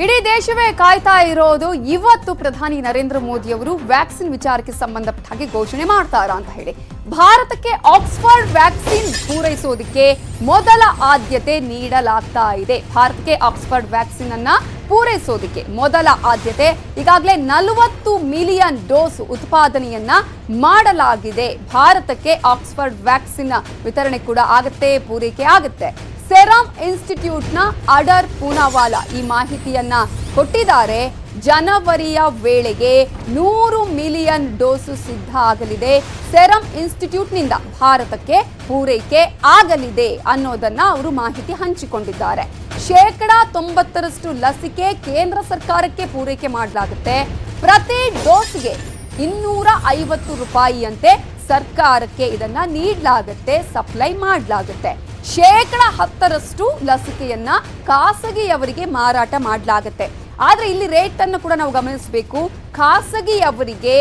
ಇಡೀ ದೇಶವೇ ಕಾಯ್ತಾ ಇರೋದು ಇವತ್ತು ಪ್ರಧಾನಿ ನರೇಂದ್ರ ಮೋದಿ ಅವರು ವ್ಯಾಕ್ಸಿನ್ ವಿಚಾರಕ್ಕೆ ಸಂಬಂಧಪಟ್ಟ ಹಾಗೆ ಘೋಷಣೆ ಮಾಡ್ತಾರಾ ಅಂತ ಹೇಳಿ ಭಾರತಕ್ಕೆ ಆಕ್ಸ್ಫರ್ಡ್ ವ್ಯಾಕ್ಸಿನ್ ಪೂರೈಸೋದಕ್ಕೆ ಮೊದಲ ಆದ್ಯತೆ ನೀಡಲಾಗ್ತಾ ಇದೆ. ಭಾರತಕ್ಕೆ ಆಕ್ಸ್ಫರ್ಡ್ ವ್ಯಾಕ್ಸಿನ್ ಅನ್ನ ಪೂರೈಸೋದಕ್ಕೆ ಮೊದಲ ಆದ್ಯತೆ ಈಗಾಗಲೇ 40 ಮಿಲಿಯನ್ ಡೋಸ್ ಉತ್ಪಾದನೆಯನ್ನ ಮಾಡಲಾಗಿದೆ. ಭಾರತಕ್ಕೆ ಆಕ್ಸ್ಫರ್ಡ್ ವ್ಯಾಕ್ಸಿನ್ ವಿತರಣೆ ಕೂಡ ಆಗುತ್ತೆ, ಪೂರೈಕೆ ಆಗುತ್ತೆ. ಸೆರಮ್ ಇನ್ಸ್ಟಿಟ್ಯೂಟ್ನ ಅಡರ್ ಪೂನಾವಾಲಾ ಈ ಮಾಹಿತಿಯನ್ನ ಕೊಟ್ಟಿದ್ದಾರೆ. ಜನವರಿಯ ವೇಳೆಗೆ 100 ಮಿಲಿಯನ್ ಡೋಸ್ ಸಿದ್ಧ ಆಗಲಿದೆ. ಸೆರಮ್ ಇನ್ಸ್ಟಿಟ್ಯೂಟ್ನಿಂದ ಭಾರತಕ್ಕೆ ಪೂರೈಕೆ ಆಗಲಿದೆ ಅನ್ನೋದನ್ನ ಅವರು ಮಾಹಿತಿ ಹಂಚಿಕೊಂಡಿದ್ದಾರೆ. 90% ಲಸಿಕೆ ಕೇಂದ್ರ ಸರ್ಕಾರಕ್ಕೆ ಪೂರೈಕೆ ಮಾಡಲಾಗುತ್ತೆ. ಪ್ರತಿ ಡೋಸ್ಗೆ 250 ರೂಪಾಯಿಯಂತೆ ಸರ್ಕಾರಕ್ಕೆ ಇದನ್ನ ನೀಡಲಾಗುತ್ತೆ, ಸಪ್ಲೈ ಮಾಡಲಾಗುತ್ತೆ. 10% ಲಸಿಕೆಯನ್ನ ಖಾಸಗಿಯವರಿಗೆ ಮಾರಾಟ ಮಾಡಲಾಗುತ್ತೆ. ಆದ್ರೆ ಇಲ್ಲಿ ರೇಟ್ ಅನ್ನು ಕೂಡ ನಾವು ಗಮನಿಸಬೇಕು. ಖಾಸಗಿಯವರಿಗೆ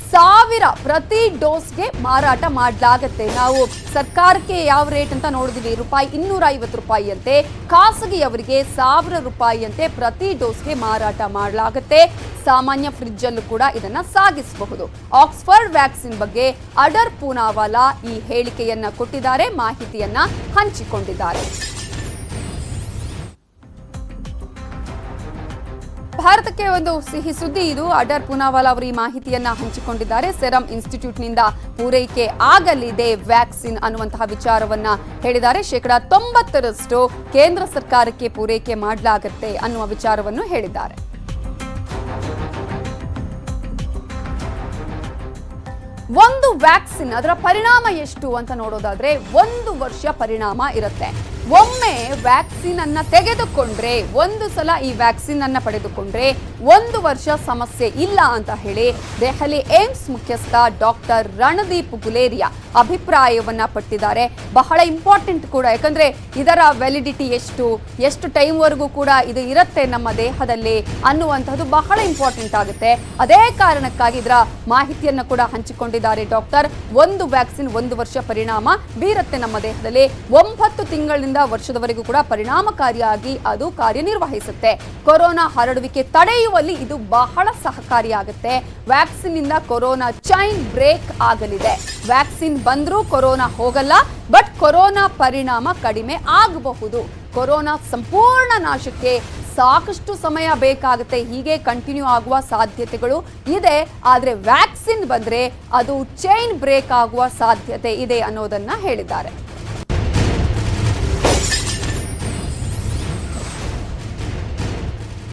1000 ಪ್ರತಿ ಡೋಸ್ಗೆ ಮಾರಾಟ ಮಾಡಲಾಗುತ್ತೆ. ನಾವು ಸರ್ಕಾರಕ್ಕೆ ಯಾವ ರೇಟ್ ಅಂತ ನೋಡಿದ್ವಿ, ₹250 ಅಂತೆ. ಖಾಸಗಿಯವರಿಗೆ 1000 ರೂಪಾಯಿಯಂತೆ ಪ್ರತಿ ಡೋಸ್ಗೆ ಮಾರಾಟ ಮಾಡಲಾಗುತ್ತೆ. ಸಾಮಾನ್ಯ ಫ್ರಿಡ್ಜ್ ಅಲ್ಲೂ ಕೂಡ ಇದನ್ನ ಸಾಗಿಸಬಹುದು. ಆಕ್ಸ್ಫರ್ಡ್ ವ್ಯಾಕ್ಸಿನ್ ಬಗ್ಗೆ ಅಡರ್ ಪೂನಾವಾಲಾ ಈ ಹೇಳಿಕೆಯನ್ನ ಕೊಟ್ಟಿದ್ದಾರೆ, ಮಾಹಿತಿಯನ್ನ ಹಂಚಿಕೊಂಡಿದ್ದಾರೆ. ಭಾರತಕ್ಕೆ ಒಂದು ಸಿಹಿ ಸುದ್ದಿ ಇದು. ಅಡರ್ ಪೂನಾವಾಲಾ ಅವರು ಈ ಮಾಹಿತಿಯನ್ನ ಹಂಚಿಕೊಂಡಿದ್ದಾರೆ. ಸೆರಮ್ ಇನ್ಸ್ಟಿಟ್ಯೂಟ್ನಿಂದ ಪೂರೈಕೆ ಆಗಲಿದೆ ವ್ಯಾಕ್ಸಿನ್ ಅನ್ನುವಂತಹ ವಿಚಾರವನ್ನ ಹೇಳಿದ್ದಾರೆ. 90% ಕೇಂದ್ರ ಸರ್ಕಾರಕ್ಕೆ ಪೂರೈಕೆ ಮಾಡಲಾಗುತ್ತೆ ಅನ್ನುವ ವಿಚಾರವನ್ನು ಹೇಳಿದ್ದಾರೆ. ಒಂದು ವ್ಯಾಕ್ಸಿನ್ ಅದರ ಪರಿಣಾಮ ಎಷ್ಟು ಅಂತ ನೋಡೋದಾದ್ರೆ 1 ವರ್ಷ ಪರಿಣಾಮ ಇರುತ್ತೆ. ಒಮ್ಮೆ ವ್ಯಾಕ್ಸಿನ್ ಅನ್ನ ತೆಗೆದುಕೊಂಡ್ರೆ, ಒಂದು ಸಲ ಈ ವ್ಯಾಕ್ಸಿನ್ ಅನ್ನ ಪಡೆದುಕೊಂಡ್ರೆ 1 ವರ್ಷ ಸಮಸ್ಯೆ ಇಲ್ಲ ಅಂತ ಹೇಳಿ ದೆಹಲಿ ಏಮ್ಸ್ ಮುಖ್ಯಸ್ಥ ಡಾಕ್ಟರ್ ರಣದೀಪ್ ಗುಲೇರಿಯಾ ಅಭಿಪ್ರಾಯವನ್ನ ಪಟ್ಟಿದ್ದಾರೆ. ಬಹಳ ಇಂಪಾರ್ಟೆಂಟ್ ಕೂಡ, ಯಾಕಂದ್ರೆ ಇದರ ವ್ಯಾಲಿಡಿಟಿ ಎಷ್ಟು ಟೈಮ್ ವರೆಗೂ ಕೂಡ ಇದು ಇರುತ್ತೆ ನಮ್ಮ ದೇಹದಲ್ಲಿ ಅನ್ನುವಂಥದ್ದು ಬಹಳ ಇಂಪಾರ್ಟೆಂಟ್ ಆಗುತ್ತೆ. ಅದೇ ಕಾರಣಕ್ಕಾಗಿ ಇದರ ಮಾಹಿತಿಯನ್ನ ಕೂಡ ಹಂಚಿಕೊಂಡಿದ್ದಾರೆ ಡಾಕ್ಟರ್. ಒಂದು ವ್ಯಾಕ್ಸಿನ್ 1 ವರ್ಷ ಪರಿಣಾಮ ಬೀರುತ್ತೆ ನಮ್ಮ ದೇಹದಲ್ಲಿ. 9 ತಿಂಗಳಿಂದ ವರ್ಷದವರೆಗೂ ಕೂಡ ಪರಿಣಾಮಕಾರಿಯಾಗಿ ಅದು ಕಾರ್ಯನಿರ್ವಹಿಸುತ್ತೆ. ಕೊರೋನಾ ಹರಡುವಿಕೆ ತಡೆಯುವಲ್ಲಿ ಇದು ಬಹಳ ಸಹಕಾರಿಯಾಗುತ್ತೆ. ವ್ಯಾಕ್ಸಿನ್ ಇಂದ ಕೊರೋನಾ ಚೈನ್ ಬ್ರೇಕ್ ಆಗಲಿದೆ. ವ್ಯಾಕ್ಸಿನ್ ಬಂದ್ರೂ ಕೊರೋನಾ ಹೋಗಲ್ಲ, ಬಟ್ ಕೊರೋನಾ ಪರಿಣಾಮ ಕಡಿಮೆ ಆಗಬಹುದು. ಕೊರೋನಾ ಸಂಪೂರ್ಣ ನಾಶಕ್ಕೆ ಸಾಕಷ್ಟು ಸಮಯ ಬೇಕಾಗುತ್ತೆ. ಹೀಗೆ ಕಂಟಿನ್ಯೂ ಆಗುವ ಸಾಧ್ಯತೆಗಳು ಇದೆ. ಆದರೆ ವ್ಯಾಕ್ಸಿನ್ ಬಂದ್ರೆ ಅದು ಚೈನ್ ಬ್ರೇಕ್ ಆಗುವ ಸಾಧ್ಯತೆ ಇದೆ ಅನ್ನೋದನ್ನ ಹೇಳಿದ್ದಾರೆ.